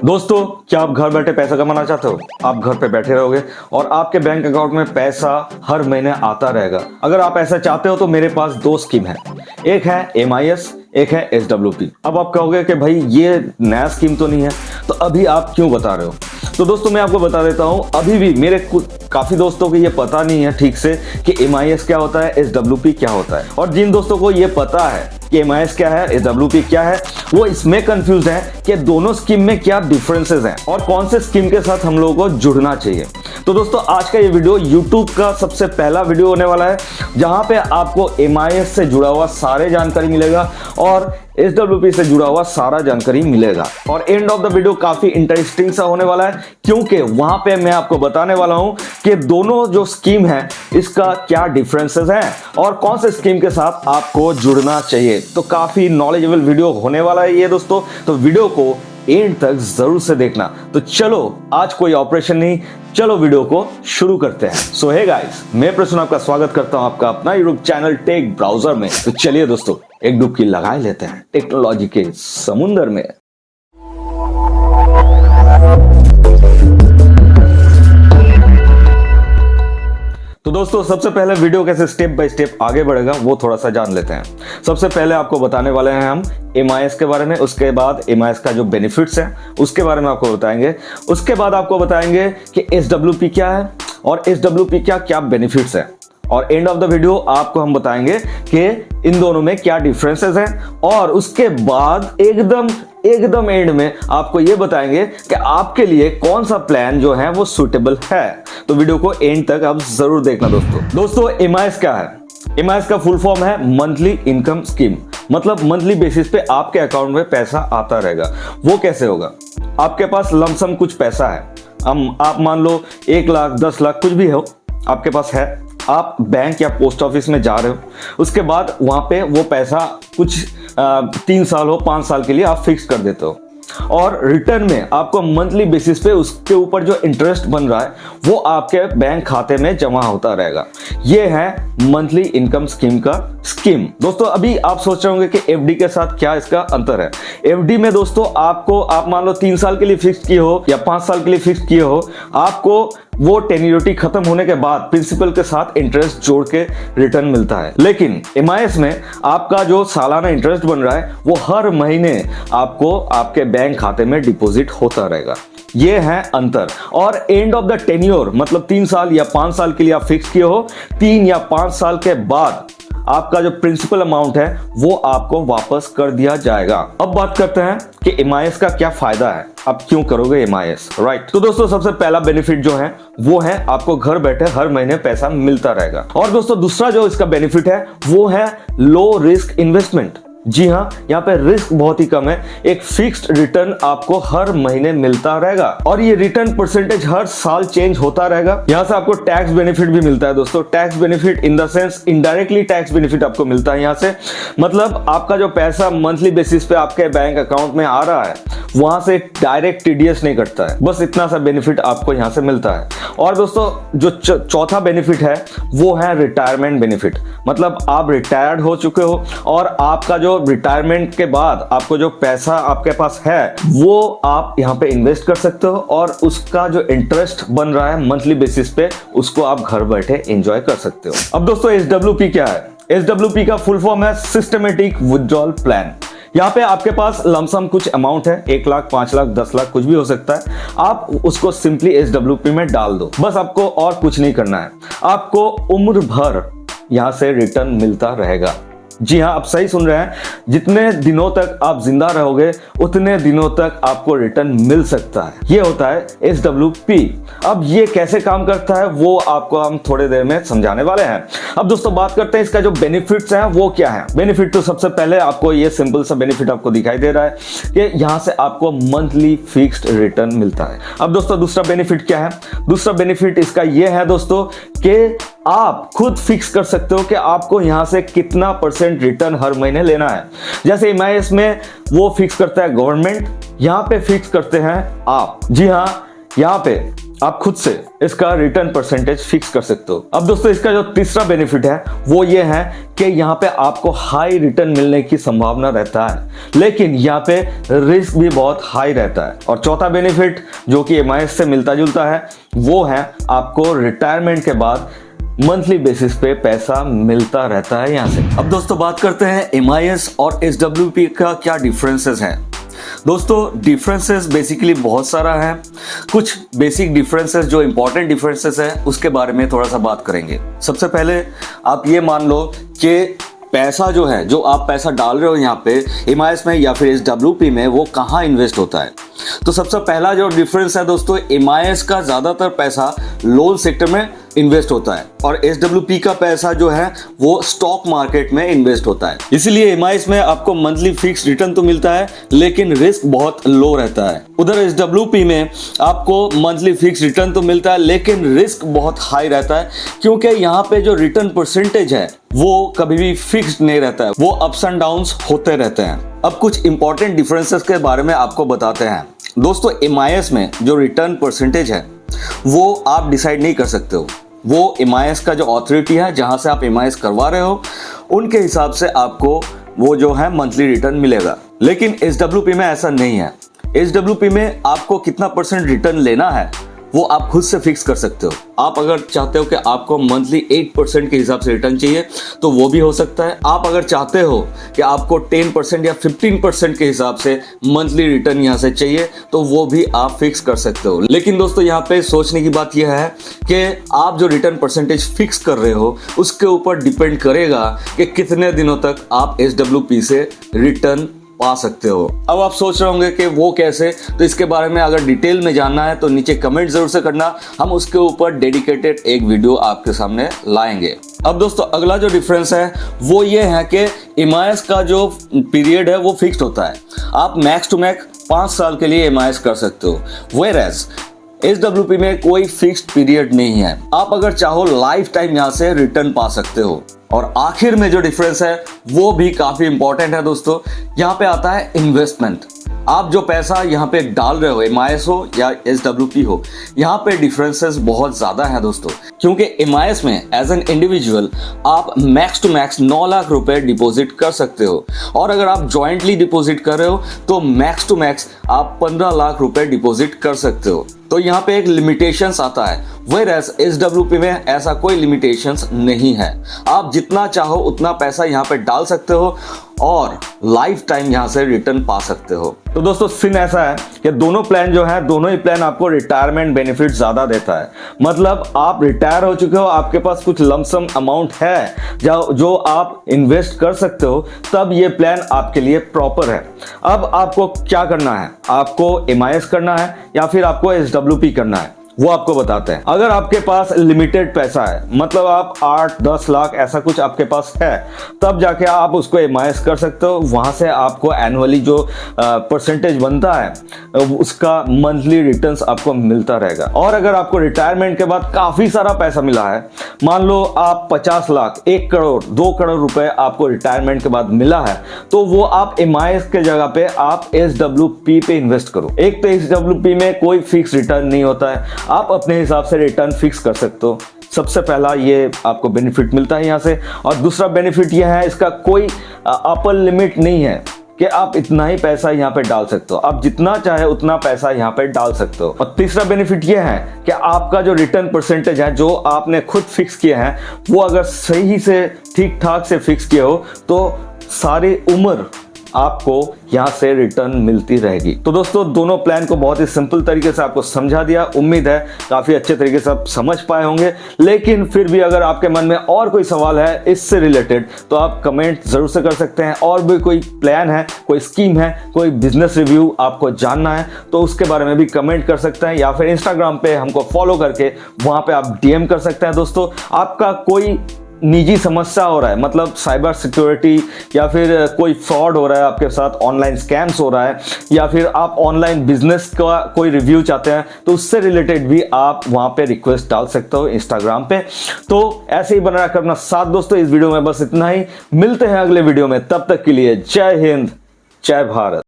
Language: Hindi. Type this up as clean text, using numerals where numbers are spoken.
दोस्तों, क्या आप घर बैठे पैसा कमाना चाहते हो? आप घर पे बैठे रहोगे और आपके बैंक अकाउंट में पैसा हर महीने आता रहेगा। अगर आप ऐसा चाहते हो तो मेरे पास दो स्कीम है, एक है MIS, एक है SWP। अब आप कहोगे कि भाई ये नया स्कीम तो नहीं है, तो अभी आप क्यों बता रहे हो? तो दोस्तों मैं आपको बता देता हूं, अभी भी मेरे काफी दोस्तों को ये पता नहीं है ठीक से कि MIS क्या होता है, SWP क्या होता है। और जिन दोस्तों को ये पता है कि MIS क्या है, SWP क्या है, वो इसमें कंफ्यूज है कि दोनों स्कीम में क्या डिफरेंसेस हैं और कौन से स्कीम के साथ हम लोगों को जुड़ना चाहिए। तो दोस्तों आज का ये वीडियो YouTube का सबसे पहला वीडियो होने वाला है, जहां पे आपको MIS से जुड़ा हुआ सारे जानकारी मिलेगा और SWP से जुड़ा हुआ सारा जानकारी मिलेगा। और एंड ऑफ द वीडियो काफी इंटरेस्टिंग सा होने वाला है, क्योंकि वहां पे मैं आपको बताने वाला हूं कि दोनों जो स्कीम है इसका क्या डिफरेंसेस हैं और कौन से स्कीम के साथ आपको जुड़ना चाहिए। तो काफी नॉलेजेबल वीडियो होने वाला है ये दोस्तों, तो वीडियो को एंड तक जरूर से देखना। तो चलो आज कोई ऑपरेशन नहीं, चलो वीडियो को शुरू करते हैं। सो हे गाइस, मैं प्रसून आपका स्वागत करता हूं आपका अपना यूट्यूब चैनल टेक ब्राउजर में। तो चलिए दोस्तों एक डुबकी लगा लेते हैं टेक्नोलॉजी के समुंदर में। तो दोस्तों सबसे पहले वीडियो कैसे स्टेप बाय स्टेप आगे बढ़ेगा वो थोड़ा सा जान लेते हैं। सबसे पहले आपको बताने वाले हैं हम MIS के बारे में, उसके बाद MIS का जो बेनिफिट्स हैं उसके बारे में आपको बताएंगे, उसके बाद आपको बताएंगे कि SWP क्या है और SWP क्या क्या बेनिफिट्स हैं, और एंड ऑफ द वीडियो आपको हम बताएंगे कि इन दोनों में क्या डिफरेंसेस हैं, और उसके बाद एकदम एंड में आपको ये बताएंगे कि आपके लिए कौन सा प्लान जो है वो सुटेबल है। तो वीडियो को एंड तक आप जरूर देखना दोस्तों। MIS क्या है? MIS का फुल फॉर्म है मंथली इनकम स्कीम, मतलब मंथली बेसिस पे आपके अकाउंट में पैसा आता रहेगा। वो कैसे होगा? आपके पास लमसम कुछ पैसा है, आप मान लो 1 लाख 10 लाख कुछ भी हो आपके पास है, आप बैंक या पोस्ट ऑफिस में जा रहे हो, उसके बाद वहां पे वो पैसा कुछ 3 साल हो 5 साल के लिए आप फिक्स कर देते हो, और रिटर्न में आपको मंथली बेसिस पे उसके ऊपर जो इंटरेस्ट बन रहा है वो आपके बैंक खाते में जमा होता रहेगा। ये है मंथली इनकम स्कीम का स्कीम। दोस्तों अभी आप सोच रहे होंगे कि FD के साथ क्या इसका अंतर है। FD में दोस्तों आप मान लो 3 साल के लिए फिक्स किए हो या 5 साल के लिए फिक्स किए हो, आपको वो टेन्योरिटी खत्म होने के बाद प्रिंसिपल के साथ इंटरेस्ट जोड़ के रिटर्न मिलता है। लेकिन MIS में आपका जो सालाना इंटरेस्ट बन रहा है वो हर महीने आपको आपके बैंक खाते में डिपॉजिट होता रहेगा। ये है अंतर। और एंड ऑफ द टेन्योर, मतलब 3 साल या 5 साल के लिए आप फिक्स किए हो, 3 या 5 साल के बाद आपका जो प्रिंसिपल अमाउंट है वो आपको वापस कर दिया जाएगा। अब बात करते हैं कि MIS का क्या फायदा है, आप क्यों करोगे MIS, राइट? तो दोस्तों सबसे पहला बेनिफिट जो है वो है आपको घर बैठे हर महीने पैसा मिलता रहेगा। और दोस्तों दूसरा जो इसका बेनिफिट है वो है लो रिस्क इन्वेस्टमेंट। जी हाँ, यहाँ पे रिस्क बहुत ही कम है, एक फिक्स्ड रिटर्न आपको हर महीने मिलता रहेगा और ये रिटर्न परसेंटेज हर साल चेंज होता रहेगा। यहाँ से आपको टैक्स बेनिफिट भी मिलता है दोस्तों, tax benefit in the sense indirectly tax benefit आपको मिलता है यहाँ से, मतलब आपका जो पैसा मंथली बेसिस पे आपके बैंक अकाउंट में आ रहा है वहां से डायरेक्ट TDS नहीं कटता है, बस इतना सा बेनिफिट आपको यहाँ से मिलता है। और दोस्तों जो चौथा बेनिफिट है वो है रिटायरमेंट बेनिफिट, मतलब आप रिटायर्ड हो चुके हो और आपका जो रिटायरमेंट के बाद आपको जो पैसा आपके पास है वो आप यहाँ पे इन्वेस्ट कर सकते हो और उसका जो इंटरेस्ट बन रहा है मंथली बेसिस पे उसको आप घर बैठे एंजॉय कर सकते हो। अब दोस्तों SWP क्या है? SWP का फुल फॉर्म है सिस्टमेटिक विथड्रॉल प्लान। यहाँ पे आपके पास लमसम कुछ अमाउंट है, 1 लाख 5 लाख 10 लाख कुछ भी हो सकता है, आप उसको सिंपली SWP में डाल दो, बस आपको और कुछ नहीं करना है, आपको उम्र भर यहाँ से रिटर्न मिलता रहेगा। जी हाँ, आप सही सुन रहे हैं, जितने दिनों तक आप जिंदा रहोगे उतने दिनों तक आपको रिटर्न मिल सकता है। ये होता है SWP। अब ये कैसे काम करता है वो आपको हम थोड़ी देर में समझाने वाले हैं। अब दोस्तों बात करते हैं इसका जो बेनिफिट्स हैं वो क्या है। बेनिफिट तो सबसे पहले आपको ये सिंपल सा बेनिफिट आपको दिखाई दे रहा है कि यहाँ से आपको मंथली फिक्स्ड रिटर्न मिलता है। अब दोस्तों दूसरा बेनिफिट क्या है? दूसरा बेनिफिट इसका ये है दोस्तों कि आप खुद फिक्स कर सकते हो कि आपको यहां से कितना % रिटर्न हर महीने लेना है। जैसे MIS में वो फिक्स करता है गवर्नमेंट, यहां पे फिक्स करते हैं आप। जी हां, यहाँ पे आप खुद से इसका रिटर्न परसेंटेज फिक्स कर सकते हो। अब दोस्तों इसका जो तीसरा बेनिफिट है वो ये है कि यहाँ पे आपको हाई रिटर्न मिलने की संभावना रहता है, लेकिन यहाँ पे रिस्क भी बहुत हाई रहता है। और चौथा बेनिफिट जो कि MIS से मिलता जुलता है वो है आपको रिटायरमेंट के बाद मंथली बेसिस पे पैसा मिलता रहता है यहाँ से। अब दोस्तों बात करते हैं MIS और SWP का क्या डिफरेंसेस हैं। दोस्तों डिफरेंसेस बेसिकली बहुत सारा है। कुछ बेसिक डिफरेंसेस जो इंपॉर्टेंट डिफरेंसेस है उसके बारे में थोड़ा सा बात करेंगे। सबसे पहले आप ये मान लो कि पैसा जो है, जो आप पैसा डाल रहे हो यहाँ पे MIS में या फिर SWP में, वो कहाँ इन्वेस्ट होता है। तो सबसे पहला जो डिफरेंस है दोस्तों, MIS का ज्यादातर पैसा लोन सेक्टर में इन्वेस्ट होता है और SWP का पैसा जो है वो स्टॉक मार्केट में इन्वेस्ट होता है। इसीलिए MIS में आपको मंथली फिक्स रिटर्न तो मिलता है लेकिन रिस्क बहुत लो रहता है। उधर SWP में आपको मंथली फिक्स रिटर्न तो मिलता है लेकिन रिस्क बहुत हाई रहता है, क्योंकि यहाँ पे जो रिटर्न परसेंटेज है वो कभी भी फिक्स्ड नहीं रहता है, वो अप्स एंड डाउन्स होते रहते हैं। अब कुछ इंपॉर्टेंट डिफरेंसेस के बारे में आपको बताते हैं। दोस्तों MIS में जो रिटर्न परसेंटेज है वो आप डिसाइड नहीं कर सकते हो। वो MIS का जो अथॉरिटी है जहां से आप MIS करवा रहे हो उनके हिसाब से आपको वो जो है मंथली रिटर्न मिलेगा। लेकिन SWP में ऐसा नहीं है। SWP में आपको कितना परसेंट रिटर्न लेना है वो आप खुद से फिक्स कर सकते हो। आप अगर चाहते हो कि आपको मंथली 8% के हिसाब से रिटर्न चाहिए तो वो भी हो सकता है। आप अगर चाहते हो कि आपको 10% या 15% के हिसाब से मंथली रिटर्न यहाँ से चाहिए तो वो भी आप फिक्स कर सकते हो। लेकिन दोस्तों यहाँ पे सोचने की बात यह है कि आप जो रिटर्न परसेंटेज फिक्स कर रहे हो उसके ऊपर डिपेंड करेगा कि कितने दिनों तक आप SWP से रिटर्न पा सकते हो। अब आप सोच रहे होंगे कि वो कैसे, तो इसके बारे में अगर डिटेल में जानना है तो नीचे कमेंट जरूर से करना, हम उसके ऊपर डेडिकेटेड एक वीडियो आपके सामने लाएंगे। अब दोस्तों अगला जो डिफरेंस है वो ये है कि MIS का जो पीरियड है वो फिक्स्ड होता है। आप मैक्स टू मैक्स 5 साल के लिए MIS कर सकते हो, व्हेयरएज SWP में कोई फिक्स्ड पीरियड नहीं है। आप अगर चाहो लाइफ टाइम यहाँ से रिटर्न पा सकते हो। और आखिर में जो डिफरेंस है वो भी काफी इंपॉर्टेंट है दोस्तों, यहाँ पे आता है इन्वेस्टमेंट। आप जो पैसा यहाँ पे डाल रहे हो, MIS हो या SWP हो, यहाँ पे डिफरेंसेस बहुत ज्यादा है दोस्तों। क्योंकि MIS में एज एन इंडिविजुअल आप मैक्स टू मैक्स 9 लाख रुपए डिपॉजिट कर सकते हो और अगर आप जॉइंटली डिपॉजिट कर रहे हो तो मैक्स टू मैक्स आप 15 लाख रुपए डिपॉजिट कर सकते हो। तो यहाँ पे एक लिमिटेशंस आता है, व्हेयरएज SWP में ऐसा कोई लिमिटेशंस नहीं है। आप जितना चाहो उतना पैसा यहाँ पे डाल सकते हो और लाइफ टाइम यहाँ से रिटर्न पा सकते हो। तो दोस्तों सीन ऐसा है कि दोनों प्लान जो है, दोनों ही प्लान आपको रिटायरमेंट बेनिफिट ज्यादा देता है। मतलब आप रिटायर हो चुके हो, आपके पास कुछ लमसम अमाउंट है जो आप इन्वेस्ट कर सकते हो, तब ये प्लान आपके लिए प्रॉपर है। अब आपको क्या करना है, आपको MIS करना है या फिर आपको SWP करना है, वो आपको बताते हैं। अगर आपके पास लिमिटेड पैसा है, मतलब आप 8-10 लाख ऐसा कुछ आपके पास है, तब जाके आप उसको MIS कर सकते हो। वहां से आपको एनुअली जो परसेंटेज बनता है उसका मंथली रिटर्न्स आपको मिलता रहेगा। और अगर आपको रिटायरमेंट के बाद काफी सारा पैसा मिला है, मान लो आप 50 लाख, 1 करोड़, 2 करोड़ रुपए आपको रिटायरमेंट के बाद मिला है, तो वो आप MIS के जगह पे आप SWP पे इन्वेस्ट करो। एक तो SWP में कोई फिक्स रिटर्न नहीं होता है, आप अपने हिसाब से रिटर्न फिक्स कर सकते हो। सबसे पहला ये आपको बेनिफिट मिलता है यहाँ से। और दूसरा बेनिफिट ये है, इसका कोई अपर लिमिट नहीं है कि आप इतना ही पैसा यहाँ पे डाल सकते हो। आप जितना चाहे उतना पैसा यहाँ पे डाल सकते हो। और तीसरा बेनिफिट ये है कि आपका जो रिटर्न परसेंटेज है जो आपने खुद फिक्स किया है, वो अगर सही से ठीक ठाक से फिक्स किया हो तो सारी उम्र आपको यहाँ से रिटर्न मिलती रहेगी। तो दोस्तों दोनों प्लान को बहुत ही सिंपल तरीके से आपको समझा दिया। उम्मीद है काफी अच्छे तरीके से आप समझ पाए होंगे। लेकिन फिर भी अगर आपके मन में और कोई सवाल है इससे रिलेटेड तो आप कमेंट जरूर से कर सकते हैं। और भी कोई प्लान है, कोई स्कीम है, कोई बिजनेस रिव्यू आपको जानना है तो उसके बारे में भी कमेंट कर सकते हैं, या फिर इंस्टाग्राम पे हमको फॉलो करके वहां पे आप DM कर सकते हैं। दोस्तों आपका कोई निजी समस्या हो रहा है, मतलब साइबर सिक्योरिटी या फिर कोई फ्रॉड हो रहा है आपके साथ, ऑनलाइन स्कैम्स हो रहा है, या फिर आप ऑनलाइन बिजनेस का कोई रिव्यू चाहते हैं, तो उससे रिलेटेड भी आप वहां पे रिक्वेस्ट डाल सकते हो इंस्टाग्राम पे। तो ऐसे ही बना करना साथ दोस्तों। इस वीडियो में बस इतना ही, मिलते हैं अगले वीडियो में, तब तक के लिए जय हिंद, जय भारत।